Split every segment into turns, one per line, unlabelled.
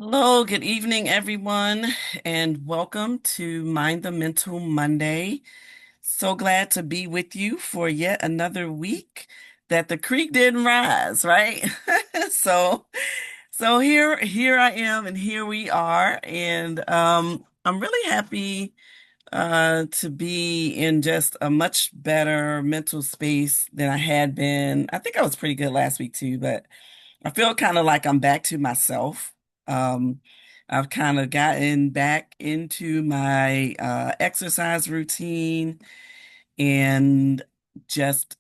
Hello, good evening, everyone, and welcome to Mind the Mental Monday. So glad to be with you for yet another week that the creek didn't rise, right? So, so here I am, and here we are, and I'm really happy to be in just a much better mental space than I had been. I think I was pretty good last week too, but I feel kind of like I'm back to myself. Um, I've kind of gotten back into my exercise routine and just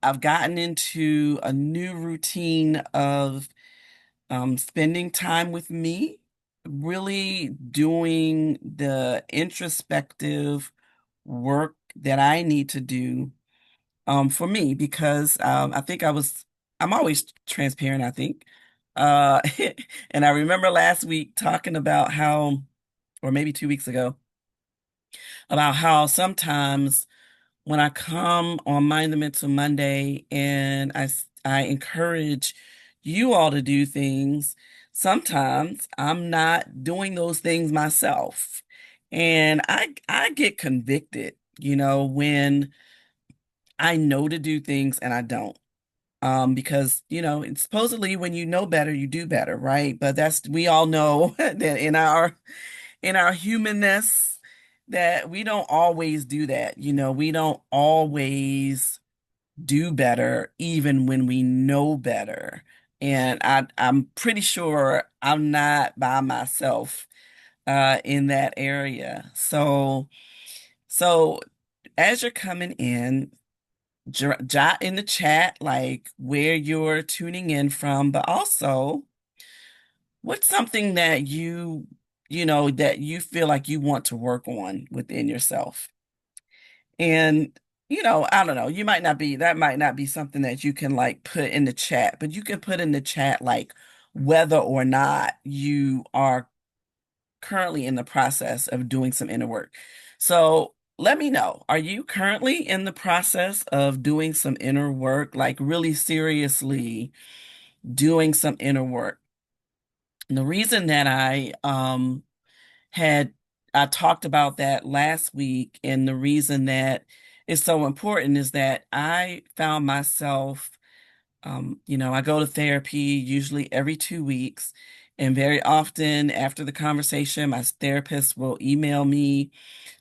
I've gotten into a new routine of spending time with me, really doing the introspective work that I need to do for me because I'm always transparent, I think. Uh and I remember last week talking about how, or maybe 2 weeks ago, about how sometimes when I come on Mind the Mental Monday and I encourage you all to do things, sometimes I'm not doing those things myself. And I get convicted, when I know to do things and I don't. Because it's supposedly when you know better, you do better, right? But we all know that in our humanness that we don't always do that. We don't always do better even when we know better. And I'm pretty sure I'm not by myself in that area. So as you're coming in, jot in the chat like where you're tuning in from, but also what's something that you feel like you want to work on within yourself. And I don't know, that might not be something that you can like put in the chat, but you can put in the chat like whether or not you are currently in the process of doing some inner work. So let me know. Are you currently in the process of doing some inner work, like really seriously doing some inner work? And the reason that had I talked about that last week, and the reason that is so important is that I found myself I go to therapy usually every 2 weeks, and very often after the conversation, my therapist will email me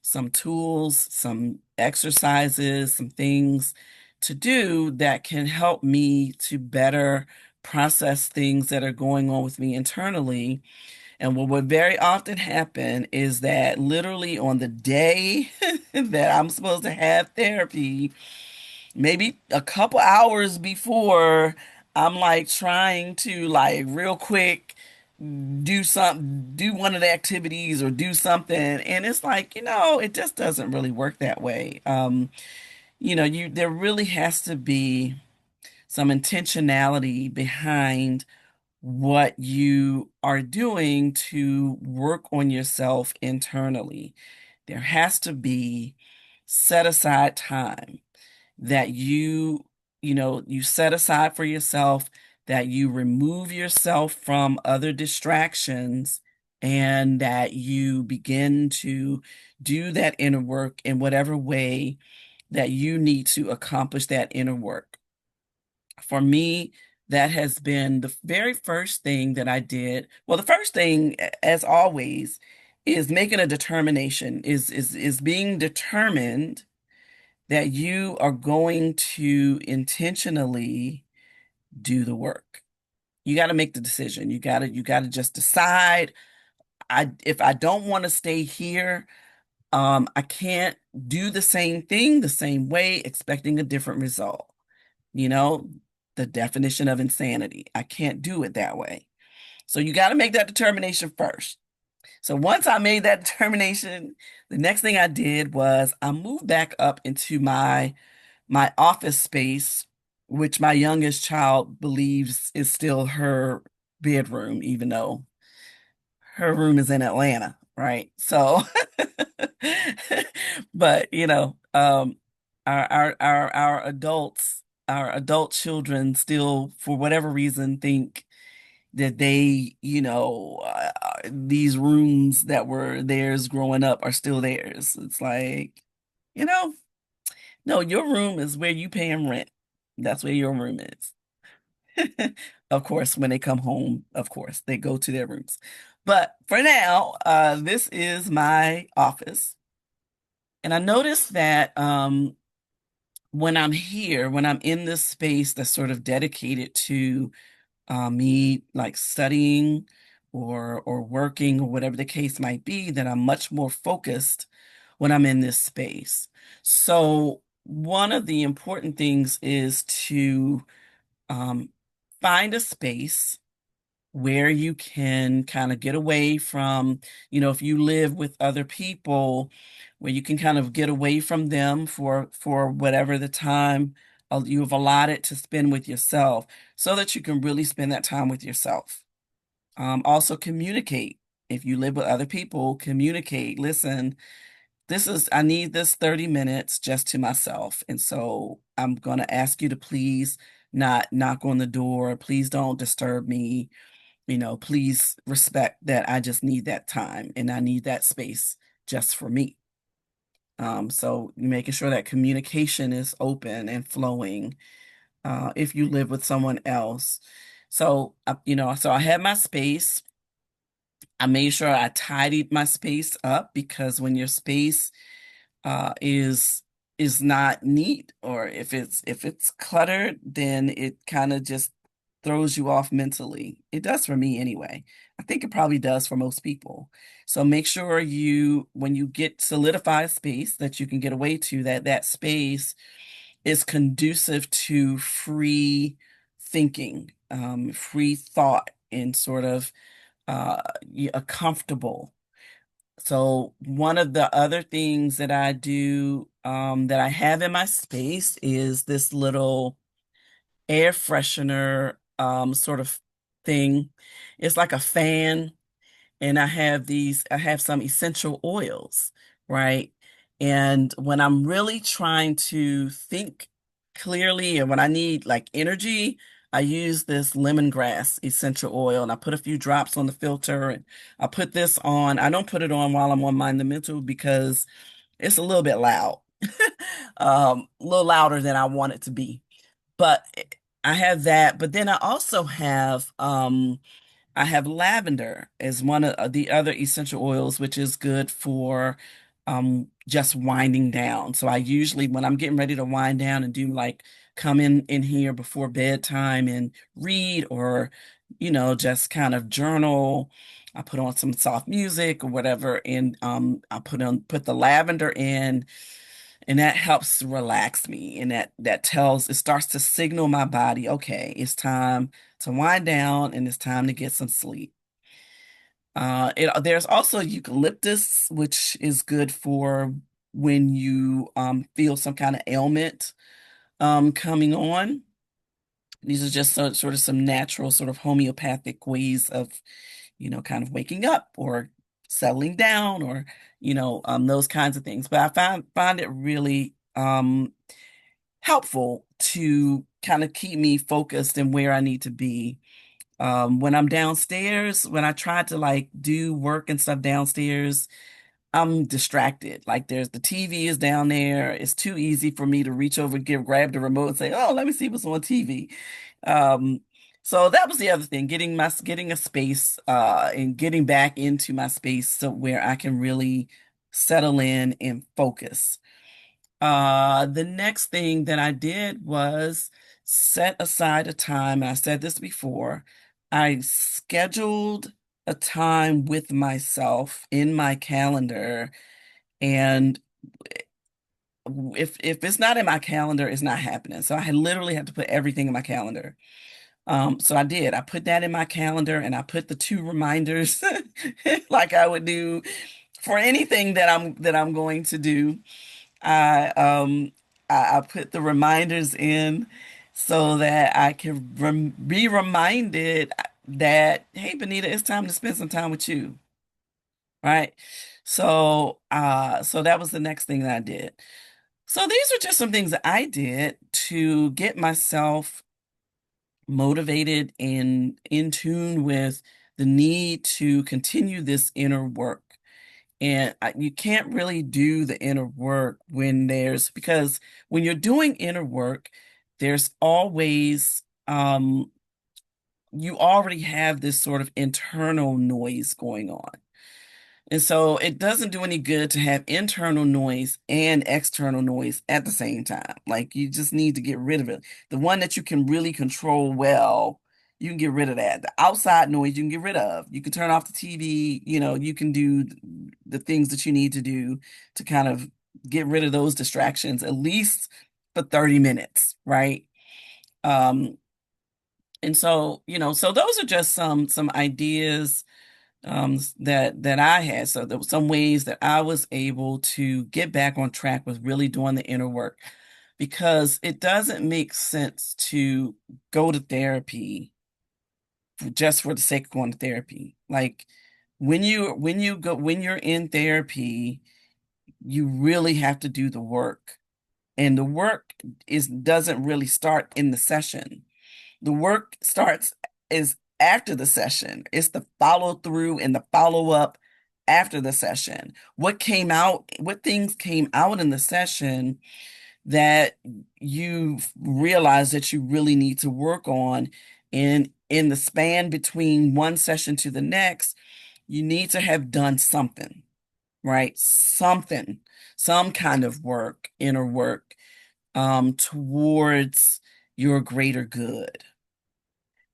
some tools, some exercises, some things to do that can help me to better process things that are going on with me internally. And what would very often happen is that literally on the day that I'm supposed to have therapy, maybe a couple hours before, I'm like trying to like real quick do one of the activities or do something, and it's like, it just doesn't really work that way. There really has to be some intentionality behind what you are doing to work on yourself internally. There has to be set aside time that you set aside for yourself, that you remove yourself from other distractions, and that you begin to do that inner work in whatever way that you need to accomplish that inner work. For me, that has been the very first thing that I did. Well, the first thing, as always, is making a determination, is being determined that you are going to intentionally do the work. You got to make the decision. You got to just decide, if I don't want to stay here, I can't do the same thing the same way expecting a different result. You know, the definition of insanity. I can't do it that way. So you got to make that determination first. So once I made that determination, the next thing I did was I moved back up into my office space, which my youngest child believes is still her bedroom, even though her room is in Atlanta, right? So, but our adults, our adult children still, for whatever reason, think that they, these rooms that were theirs growing up are still theirs. It's like, you know, no, your room is where you paying rent. That's where your room is. Of course, when they come home, of course, they go to their rooms. But for now, this is my office. And I noticed that when I'm here, when I'm in this space that's sort of dedicated to me like studying or working or whatever the case might be, that I'm much more focused when I'm in this space. So one of the important things is to um, find a space where you can kind of get away from, if you live with other people, where you can kind of get away from them for whatever the time you've allotted to spend with yourself, so that you can really spend that time with yourself. Also communicate. If you live with other people, communicate. Listen, I need this 30 minutes just to myself. And so I'm going to ask you to please not knock on the door. Please don't disturb me. Please respect that I just need that time and I need that space just for me. So making sure that communication is open and flowing, if you live with someone else. So, so I had my space. I made sure I tidied my space up, because when your space is not neat, or if it's cluttered, then it kind of just throws you off mentally. It does for me anyway. I think it probably does for most people. So make sure when you get solidified space that you can get away to, that space is conducive to free thinking, free thought, and sort of a comfortable. So one of the other things that I do, that I have in my space, is this little air freshener sort of thing. It's like a fan, and I have some essential oils, right? And when I'm really trying to think clearly and when I need like energy, I use this lemongrass essential oil, and I put a few drops on the filter, and I put this on. I don't put it on while I'm on Mind the Mental, because it's a little bit loud, a little louder than I want it to be. But I have that. But then I have lavender as one of the other essential oils, which is good for just winding down. So I usually, when I'm getting ready to wind down and do like come in here before bedtime and read, or just kind of journal, I put on some soft music or whatever, and I put the lavender in, and that helps relax me, and it starts to signal my body, okay, it's time to wind down and it's time to get some sleep. There's also eucalyptus, which is good for when you feel some kind of ailment coming on. These are just sort of some natural, sort of homeopathic ways of, kind of waking up or settling down, or those kinds of things. But I find it really helpful to kind of keep me focused and where I need to be. When I'm downstairs, when I try to like do work and stuff downstairs, I'm distracted. Like the TV is down there. It's too easy for me to reach over and grab the remote and say, "Oh, let me see what's on TV." Um, so that was the other thing, getting a space, and getting back into my space, so where I can really settle in and focus. The next thing that I did was set aside a time. I said this before. I scheduled a time with myself in my calendar, and if it's not in my calendar, it's not happening. So I literally have to put everything in my calendar. So I did. I put that in my calendar, and I put the two reminders like I would do for anything that I'm going to do. I I put the reminders in so that I can be reminded that, hey, Benita, it's time to spend some time with you, right? So that was the next thing that I did. So these are just some things that I did to get myself motivated and in tune with the need to continue this inner work. And you can't really do the inner work because when you're doing inner work, there's always, you already have this sort of internal noise going on. And so it doesn't do any good to have internal noise and external noise at the same time. Like you just need to get rid of it. The one that you can really control well, you can get rid of that. The outside noise you can get rid of. You can turn off the TV, you can do the things that you need to do to kind of get rid of those distractions, at least for 30 minutes, right? Um, and so, so those are just some ideas that I had. So there were some ways that I was able to get back on track with really doing the inner work because it doesn't make sense to go to therapy just for the sake of going to therapy. Like when you're in therapy, you really have to do the work. And the work doesn't really start in the session. The work starts is after the session. It's the follow through and the follow up after the session. What things came out in the session that you realize that you really need to work on. And in the span between one session to the next, you need to have done something, right? Some kind of work, inner work, towards your greater good.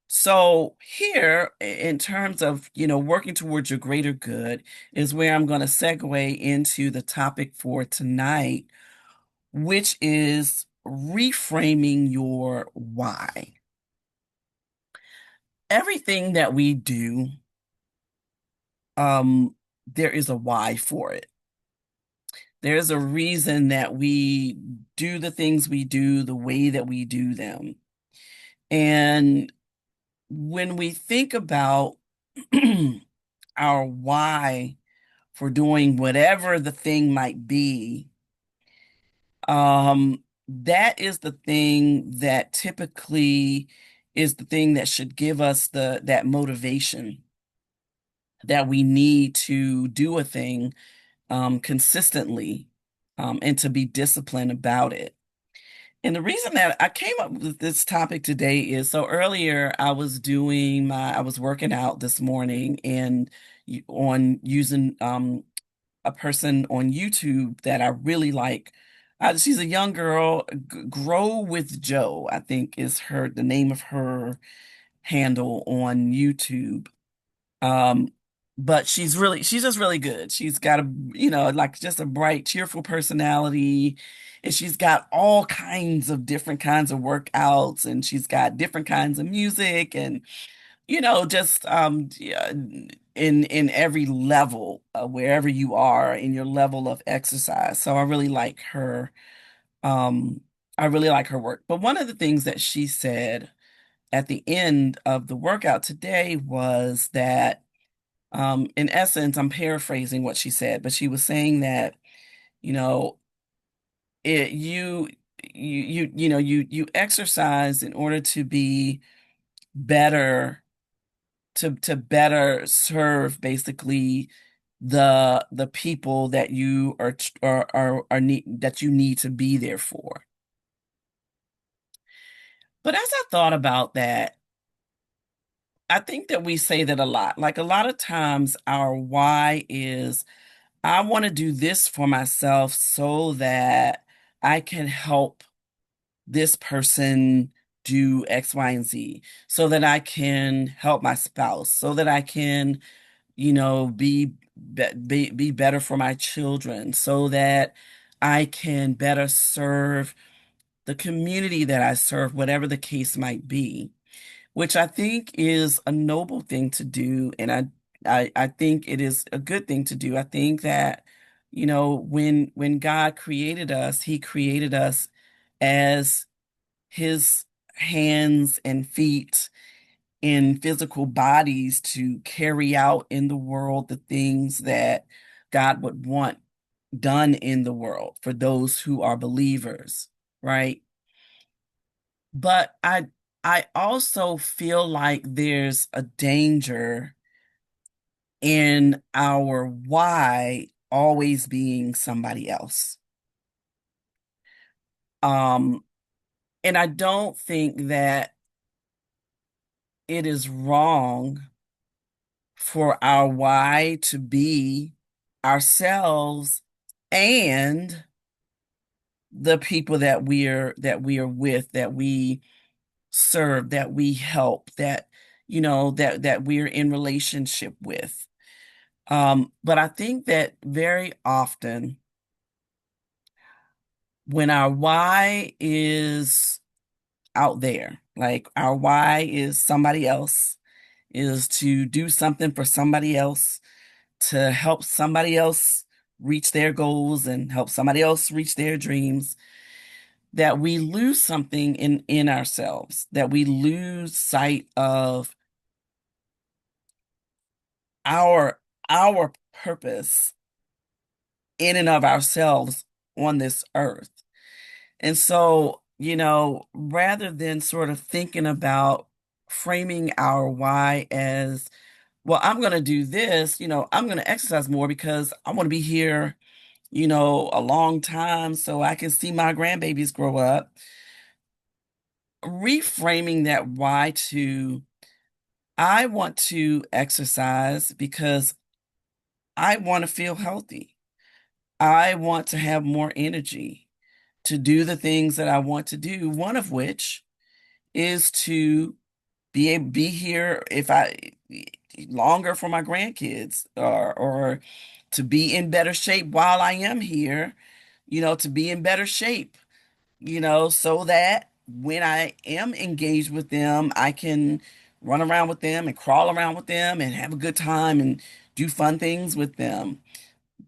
So here, in terms of, working towards your greater good, is where I'm going to segue into the topic for tonight, which is reframing your why. Everything that we do, there is a why for it. There's a reason that we do the things we do the way that we do them. And when we think about our why for doing whatever the thing might be, that is the thing that typically is the thing that should give us that motivation that we need to do a thing consistently, and to be disciplined about it. And the reason that I came up with this topic today is so earlier I was working out this morning and on using a person on YouTube that I really like. She's a young girl, Grow with Joe, I think is the name of her handle on YouTube. Um, but she's just really good. She's got like just a bright, cheerful personality. And she's got all kinds of different kinds of workouts, and she's got different kinds of music, and just yeah, in every level, wherever you are in your level of exercise. So um I really like her work. But one of the things that she said at the end of the workout today was that, in essence, I'm paraphrasing what she said, but she was saying that, you know it you exercise in order to be better, to better serve basically the people that you that you need to be there for. But as I thought about that, I think that we say that a lot. Like a lot of times our why is, I want to do this for myself so that I can help this person do X, Y, and Z, so that I can help my spouse, so that I can, be better for my children, so that I can better serve the community that I serve, whatever the case might be, which I think is a noble thing to do. And I think it is a good thing to do. I think that, when God created us, He created us as His hands and feet in physical bodies to carry out in the world the things that God would want done in the world for those who are believers, right? But I also feel like there's a danger in our why always being somebody else. Um, and I don't think that it is wrong for our why to be ourselves and the people that we are with, that we serve, that we help, that that we're in relationship with. But I think that very often when our why is out there, like our why is somebody else, is to do something for somebody else, to help somebody else reach their goals and help somebody else reach their dreams, that we lose something in ourselves, that we lose sight of our our purpose in and of ourselves on this earth. And so, rather than sort of thinking about framing our why as, well, I'm going to do this, I'm going to exercise more because I want to be here, a long time so I can see my grandbabies grow up. Reframing that why to, I want to exercise because I want to feel healthy. I want to have more energy to do the things that I want to do, one of which is to be here if I longer for my grandkids, or to be in better shape while I am here, to be in better shape, so that when I am engaged with them, I can run around with them and crawl around with them and have a good time and do fun things with them.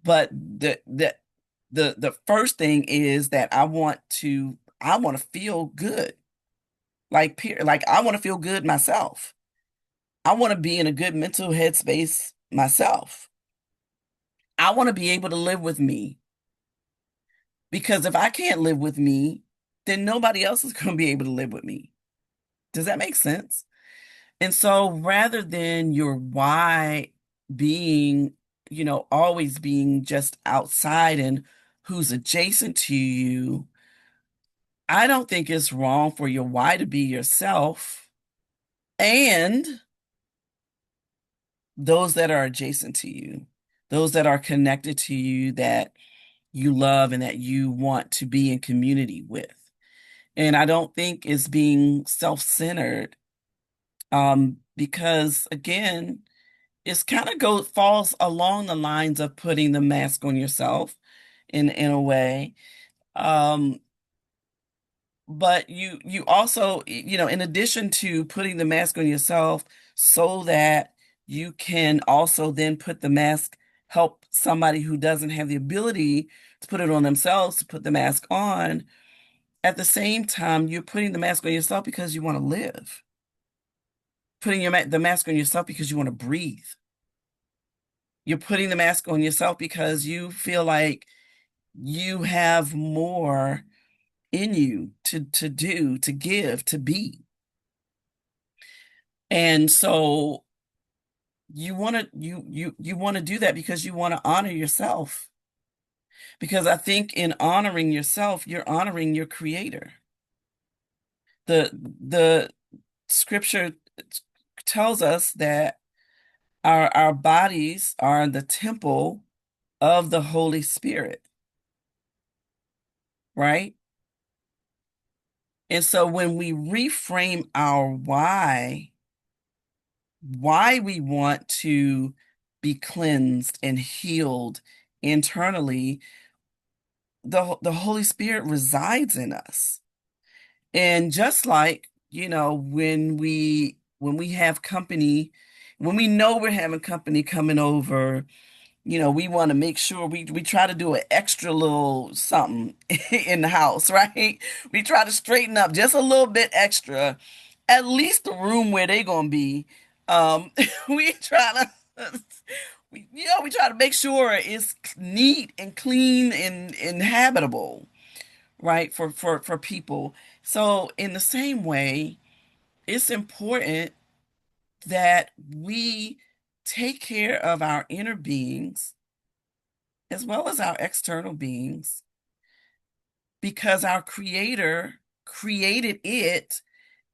But the first thing is that I want to feel good. Like I want to feel good myself. I want to be in a good mental headspace myself. I want to be able to live with me, because if I can't live with me, then nobody else is going to be able to live with me. Does that make sense? And so rather than your why being, always being just outside and who's adjacent to you, I don't think it's wrong for your why to be yourself and those that are adjacent to you, those that are connected to you, that you love and that you want to be in community with. And I don't think it's being self-centered, because again, it's kind of falls along the lines of putting the mask on yourself in a way. Um, but you also, in addition to putting the mask on yourself so that you can also then put the mask, help somebody who doesn't have the ability to put it on themselves to put the mask on. At the same time, you're putting the mask on yourself because you want to live. Putting the mask on yourself because you want to breathe. You're putting the mask on yourself because you feel like you have more in you to do, to give, to be. And so you want to do that because you want to honor yourself. Because I think in honoring yourself, you're honoring your creator. The scripture tells us that our bodies are the temple of the Holy Spirit, right? And so when we reframe our why we want to be cleansed and healed internally, the Holy Spirit resides in us. And just like, when we have company, when we know we're having company coming over, we want to make sure we try to do an extra little something in the house, right? We try to straighten up just a little bit extra, at least the room where they're gonna be. Um, we try to, we try to make sure it's neat and clean and habitable, right? For people. So in the same way, it's important that we take care of our inner beings as well as our external beings because our Creator created it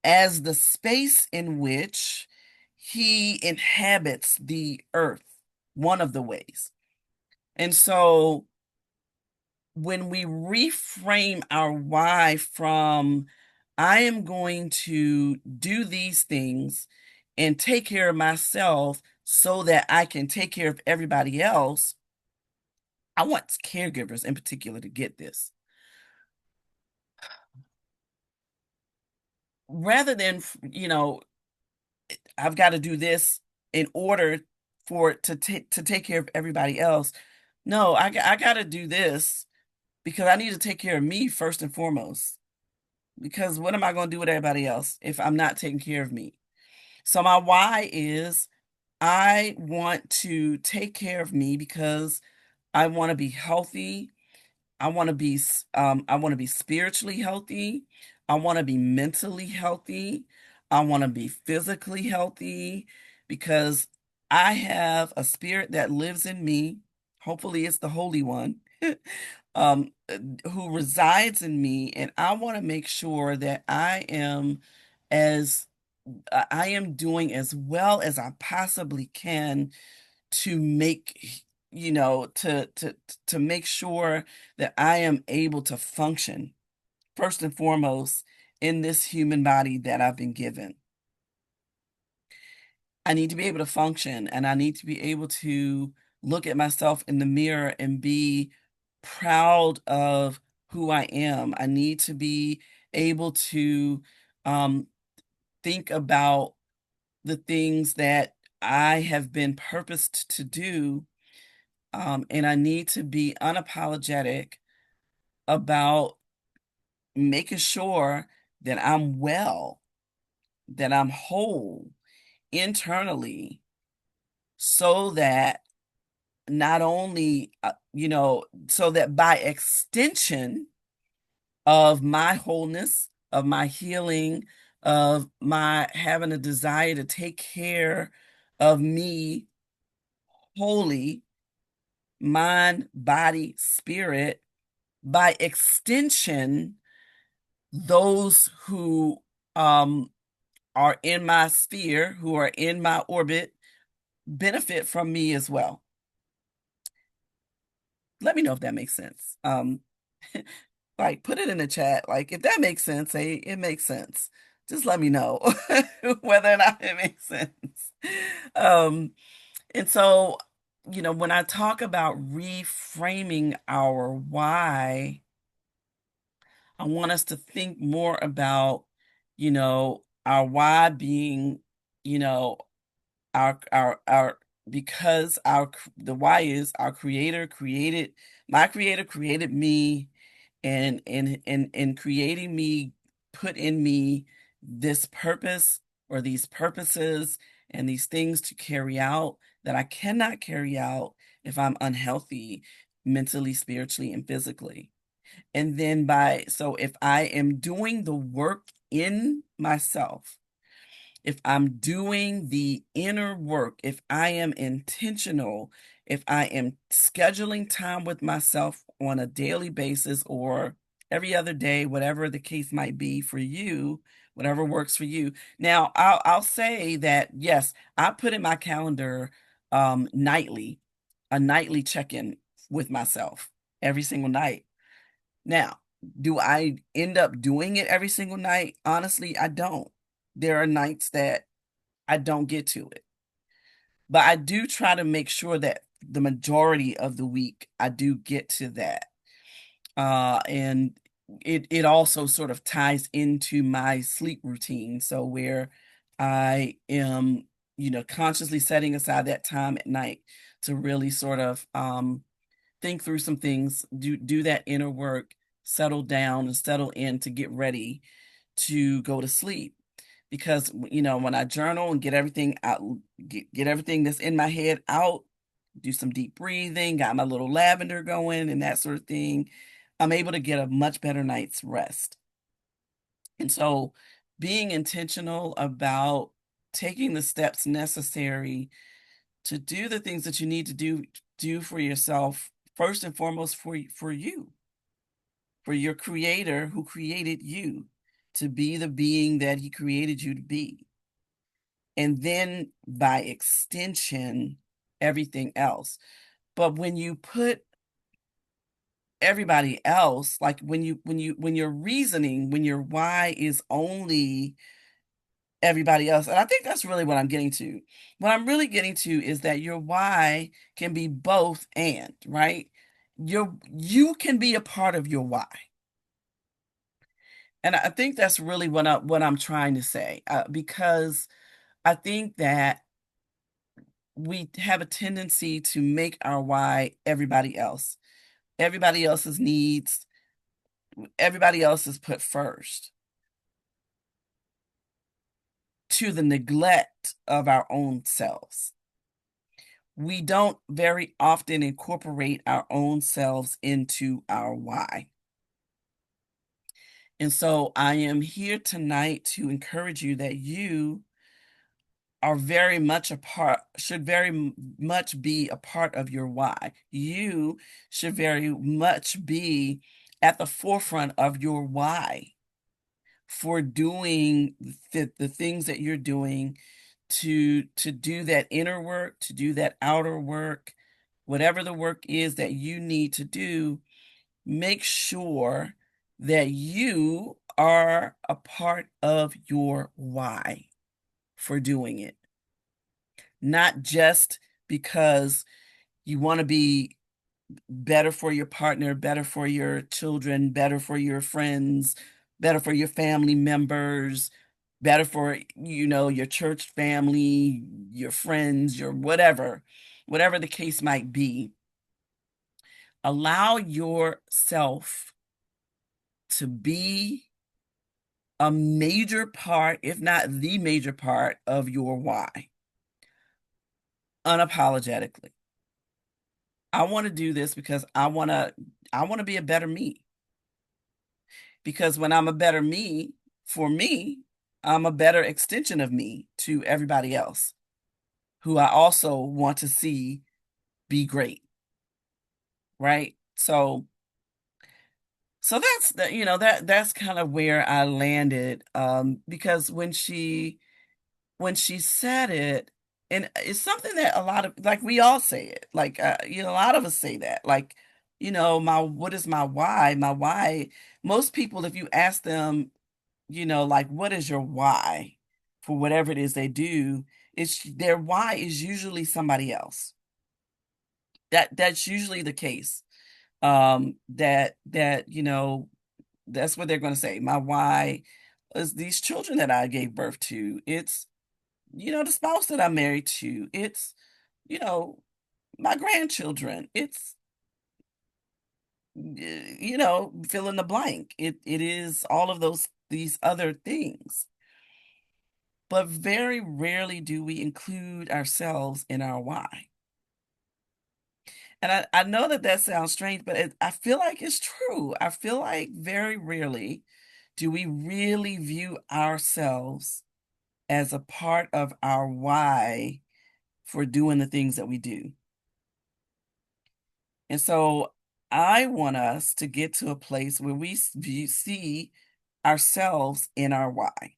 as the space in which He inhabits the earth, one of the ways. And so when we reframe our why from, I am going to do these things and take care of myself so that I can take care of everybody else, I want caregivers in particular to get this. Rather than, I've got to do this in order for it to take care of everybody else. No, I got to do this because I need to take care of me first and foremost. Because what am I going to do with everybody else if I'm not taking care of me? So my why is I want to take care of me because I want to be healthy. I want to be spiritually healthy. I want to be mentally healthy. I want to be physically healthy because I have a spirit that lives in me. Hopefully it's the Holy One. Who resides in me, and I want to make sure that as I am doing as well as I possibly can to make to make sure that I am able to function first and foremost in this human body that I've been given. I need to be able to function, and I need to be able to look at myself in the mirror and be proud of who I am. I need to be able to um, think about the things that I have been purposed to do. And I need to be unapologetic about making sure that I'm well, that I'm whole internally, so that not only, so that by extension of my wholeness, of my healing, of my having a desire to take care of me wholly, mind, body, spirit, by extension, those who um, are in my sphere, who are in my orbit, benefit from me as well. Let me know if that makes sense. Like, put it in the chat. Like, if that makes sense, say it makes sense. Just let me know whether or not it makes sense. Um, and so, when I talk about reframing our why, I want us to think more about, our why being, you know, our because the why is our my creator created me, and creating me put in me this purpose or these purposes and these things to carry out that I cannot carry out if I'm unhealthy mentally, spiritually, and physically. And then so if I am doing the work in myself, if I'm doing the inner work, if I am intentional, if I am scheduling time with myself on a daily basis or every other day, whatever the case might be for you, whatever works for you. Now, I'll say that yes, I put in my calendar nightly, a nightly check-in with myself every single night. Now, do I end up doing it every single night? Honestly, I don't. There are nights that I don't get to it. But I do try to make sure that the majority of the week I do get to that. And it also sort of ties into my sleep routine. So where I am, consciously setting aside that time at night to really sort of think through some things, do that inner work, settle down and settle in to get ready to go to sleep. Because when I journal and get everything out, get everything that's in my head out, do some deep breathing, got my little lavender going and that sort of thing, I'm able to get a much better night's rest. And so being intentional about taking the steps necessary to do the things that you need to do for yourself, first and foremost for you, for your creator who created you to be the being that he created you to be. And then by extension, everything else. But when you put everybody else, like when you're reasoning, when your why is only everybody else, and I think that's really what I'm getting to. What I'm really getting to is that your why can be both and, right? You can be a part of your why. And I think that's really what I'm trying to say, because I think that we have a tendency to make our why everybody else. Everybody else's needs, everybody else is put first, to the neglect of our own selves. We don't very often incorporate our own selves into our why. And so I am here tonight to encourage you that you are very much a part, should very much be a part of your why. You should very much be at the forefront of your why for doing the things that you're doing, to do that inner work, to do that outer work, whatever the work is that you need to do. Make sure that you are a part of your why for doing it, not just because you want to be better for your partner, better for your children, better for your friends, better for your family members, better for, your church family, your friends, your whatever the case might be. Allow yourself to be a major part, if not the major part of your why, unapologetically. I want to do this because I want to be a better me. Because when I'm a better me, for me, I'm a better extension of me to everybody else who I also want to see be great, right? So that's that's kind of where I landed, because when she said it, and it's something that a lot of, like, we all say it, like, a lot of us say that, like, my what is my why. Most people, if you ask them, like, what is your why for whatever it is they do, it's their why is usually somebody else. That's usually the case. That that's what they're going to say. My why is these children that I gave birth to. It's the spouse that I'm married to. It's you know my grandchildren. It's fill in the blank. It is all of these other things. But very rarely do we include ourselves in our why. And I know that sounds strange, but I feel like it's true. I feel like very rarely do we really view ourselves as a part of our why for doing the things that we do. And so I want us to get to a place where we see ourselves in our why,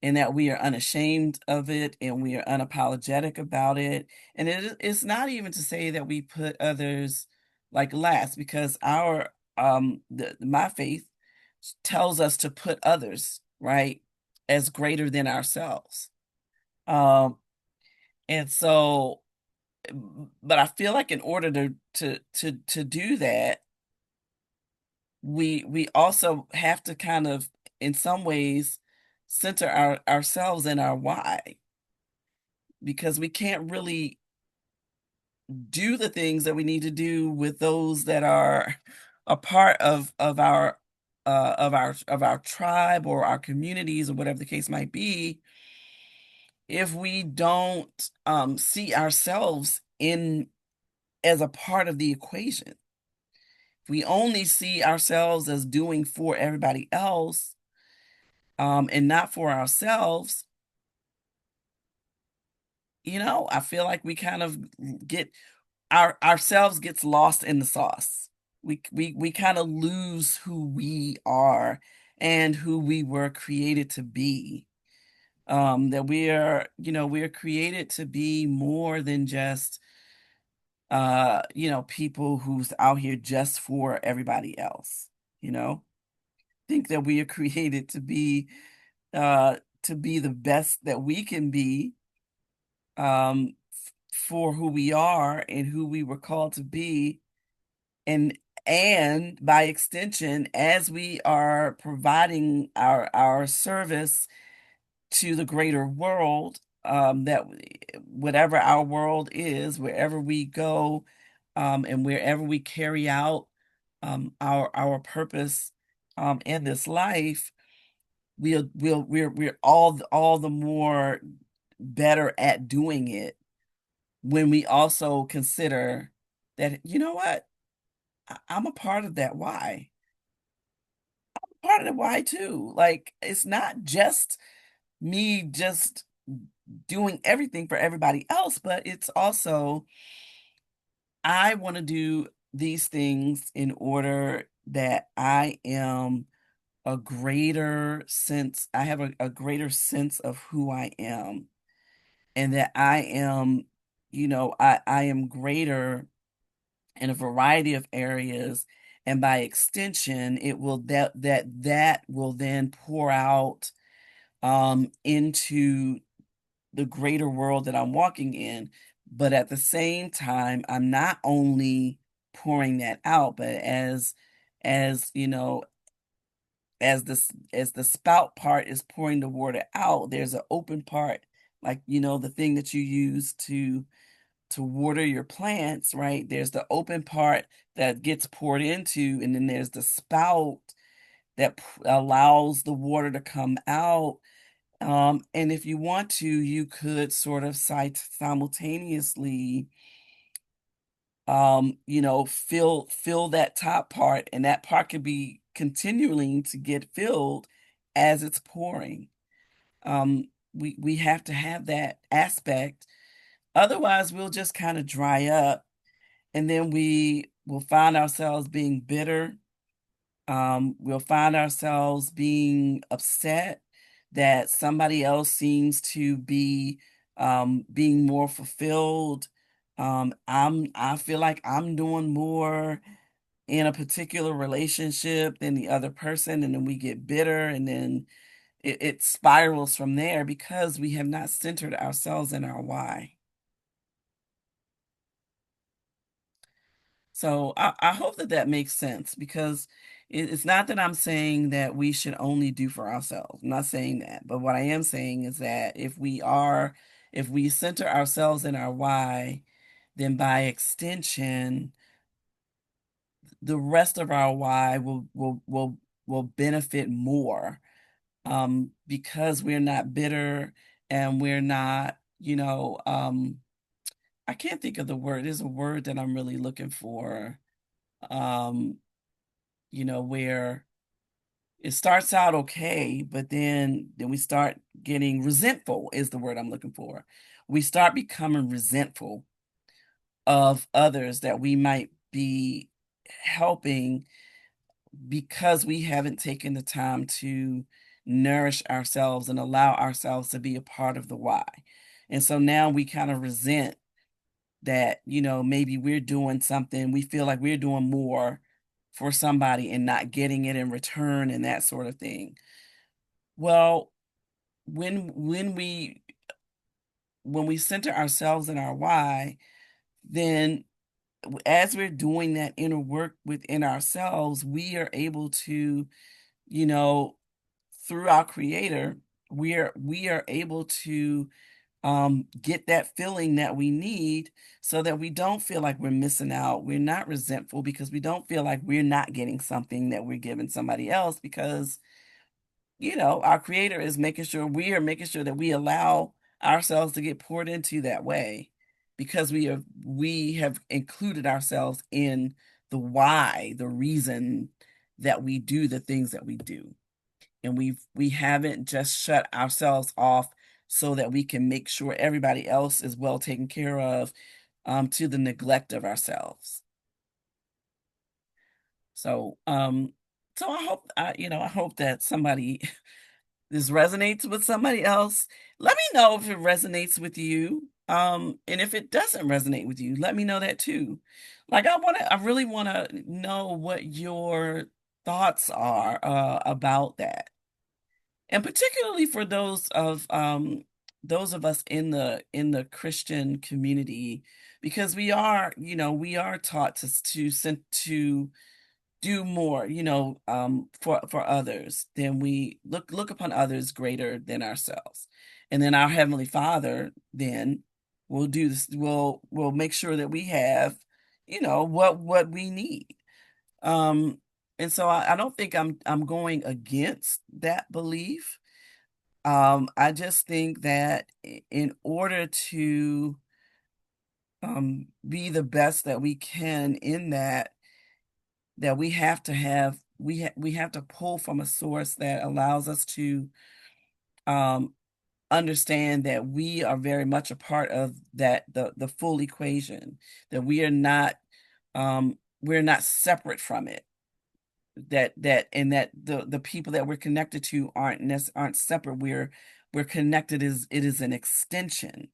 and that we are unashamed of it and we are unapologetic about it. And it's not even to say that we put others like last, because my faith tells us to put others, right, as greater than ourselves. Um, and so, but I feel like in order to do that, we also have to kind of, in some ways, center ourselves in our why, because we can't really do the things that we need to do with those that are a part of our tribe or our communities or whatever the case might be, if we don't see ourselves in as a part of the equation. If we only see ourselves as doing for everybody else, and not for ourselves, I feel like we kind of get ourselves gets lost in the sauce. We kind of lose who we are and who we were created to be. That we are created to be more than just people who's out here just for everybody else, you know? Think that we are created to be the best that we can be for who we are and who we were called to be, and by extension, as we are providing our service to the greater world, that whatever our world is, wherever we go, and wherever we carry out our purpose in this life, we're all the more better at doing it when we also consider that, you know what, I'm a part of that why. Part of the why too. Like, it's not just me just doing everything for everybody else, but it's also I want to do these things in order that I have a greater sense of who I am, and that I am, I am greater in a variety of areas, and by extension it will that will then pour out into the greater world that I'm walking in. But at the same time, I'm not only pouring that out, but as you know, as the spout part is pouring the water out, there's an open part, like, the thing that you use to water your plants, right? There's the open part that gets poured into, and then there's the spout that allows the water to come out. And if you want to, you could sort of simultaneously, fill that top part, and that part could be continuing to get filled as it's pouring. We have to have that aspect. Otherwise, we'll just kind of dry up, and then we will find ourselves being bitter. We'll find ourselves being upset that somebody else seems to be being more fulfilled. I feel like I'm doing more in a particular relationship than the other person, and then we get bitter, and then it spirals from there because we have not centered ourselves in our why. So I hope that that makes sense, because it's not that I'm saying that we should only do for ourselves. I'm not saying that. But what I am saying is that if we center ourselves in our why, then by extension, the rest of our why will benefit more, because we're not bitter, and we're not, I can't think of the word. There's a word that I'm really looking for. Um, where it starts out okay, but then we start getting resentful is the word I'm looking for. We start becoming resentful of others that we might be helping, because we haven't taken the time to nourish ourselves and allow ourselves to be a part of the why. And so now we kind of resent that, maybe we're doing something, we feel like we're doing more for somebody and not getting it in return, and that sort of thing. Well, when we center ourselves in our why, then as we're doing that inner work within ourselves, we are able to, you know, through our creator, we are able to get that feeling that we need, so that we don't feel like we're missing out. We're not resentful because we don't feel like we're not getting something that we're giving somebody else, because, our creator is making sure we are making sure that we allow ourselves to get poured into that way, because we have included ourselves in the why, the reason that we do the things that we do. And we haven't just shut ourselves off so that we can make sure everybody else is well taken care of, to the neglect of ourselves. So, so I hope that somebody this resonates with somebody else. Let me know if it resonates with you. And if it doesn't resonate with you, let me know that too. Like I really want to know what your thoughts are about that. And particularly for those of us in the Christian community, because we are taught to do more, for others than we look upon others greater than ourselves. And then our Heavenly Father then will do this, will make sure that we have, what we need. Um, and so I don't think I'm going against that belief. I just think that in order to be the best that we can in that we have to have we have to pull from a source that allows us to um understand that we are very much a part of the full equation, that we're not separate from it, that the people that we're connected to aren't separate. We're connected. Is It is an extension.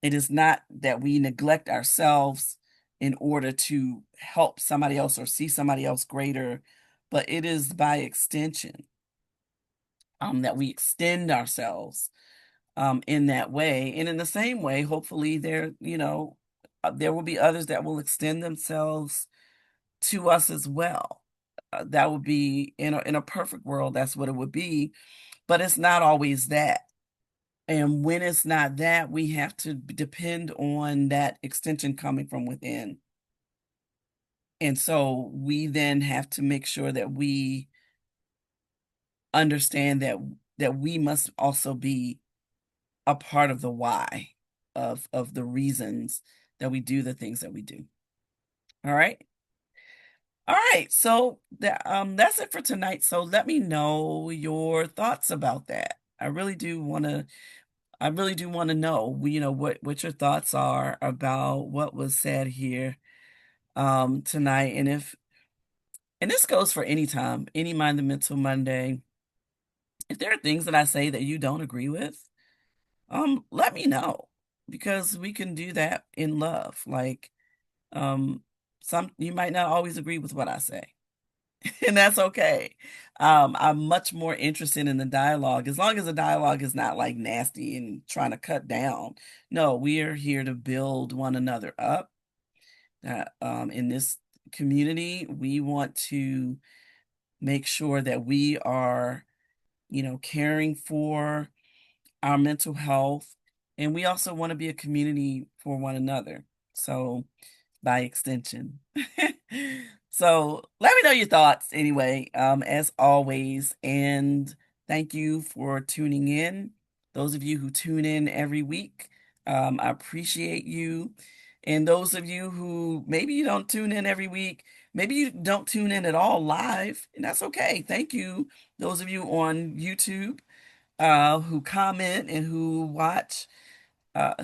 It is not that we neglect ourselves in order to help somebody else or see somebody else greater, but it is by extension, that we extend ourselves in that way. And in the same way, hopefully there will be others that will extend themselves to us as well. That would be in a perfect world, that's what it would be, but it's not always that. And when it's not that, we have to depend on that extension coming from within. And so we then have to make sure that we understand that we must also be a part of the why of the reasons that we do the things that we do. All right. All right. So that's it for tonight. So let me know your thoughts about that. I really do want to know, what your thoughts are about what was said here tonight. And this goes for any time, any Mind the Mental Monday. If there are things that I say that you don't agree with, let me know, because we can do that in love. Like, some you might not always agree with what I say, and that's okay. I'm much more interested in the dialogue, as long as the dialogue is not like nasty and trying to cut down. No, we are here to build one another up. In this community, we want to make sure that we are, caring for our mental health, and we also want to be a community for one another. So, by extension. So let me know your thoughts anyway, as always. And thank you for tuning in. Those of you who tune in every week, I appreciate you. And those of you who maybe you don't tune in every week, maybe you don't tune in at all live, and that's okay. Thank you. Those of you on YouTube, who comment and who watch,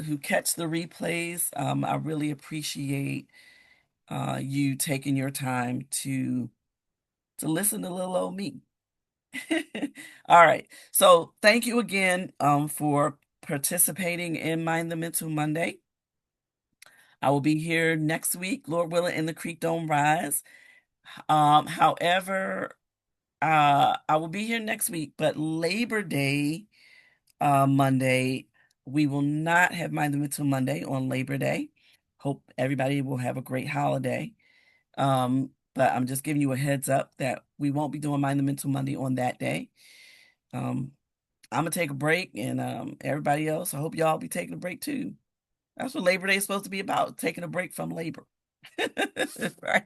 who catch the replays, I really appreciate you taking your time to listen to little old me. All right. So thank you again for participating in Mind the Mental Monday. I will be here next week, Lord willing, in the Creek Don't Rise. However, I will be here next week, but Labor Day Monday, we will not have Mind the Mental Monday on Labor Day. Hope everybody will have a great holiday. But I'm just giving you a heads up that we won't be doing Mind the Mental Monday on that day. Um, I'm gonna take a break, and everybody else, I hope y'all be taking a break too. That's what Labor Day is supposed to be about, taking a break from labor. Right?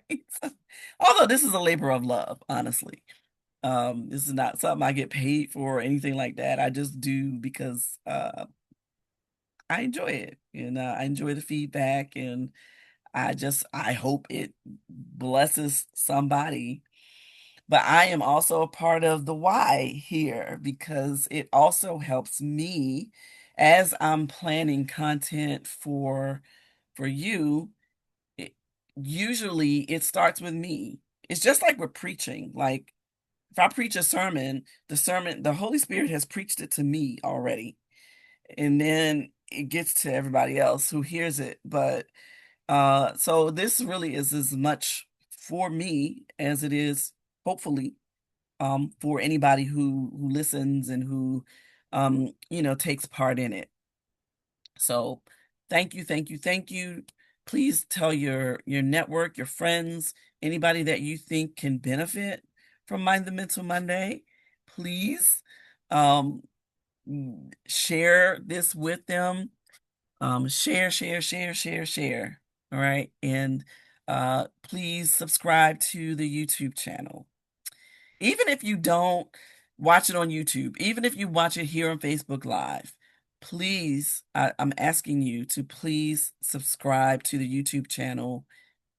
Although this is a labor of love, honestly. This is not something I get paid for or anything like that. I just do because I enjoy it, and I enjoy the feedback, and I hope it blesses somebody But I am also a part of the why here because it also helps me as I'm planning content for you. It, usually it starts with me. It's just like we're preaching. Like if I preach a sermon, the Holy Spirit has preached it to me already. And then it gets to everybody else who hears it. But so this really is as much for me as it is, hopefully, for anybody who listens and who takes part in it. So thank you, thank you, thank you. Please tell your network, your friends, anybody that you think can benefit from Mind the Mental Monday. Please um share this with them. Share, share, share, share, share. All right. And please subscribe to the YouTube channel. Even if you don't watch it on YouTube, even if you watch it here on Facebook Live, please, I'm asking you to please subscribe to the YouTube channel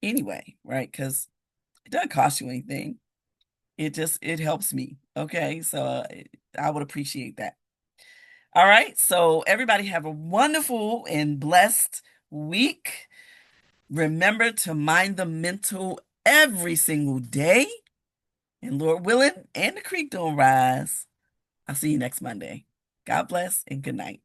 anyway, right? Because it doesn't cost you anything. It helps me. Okay. So I would appreciate that. All right. So everybody have a wonderful and blessed week. Remember to mind the mental every single day. And Lord willing, and the creek don't rise. I'll see you next Monday. God bless and good night.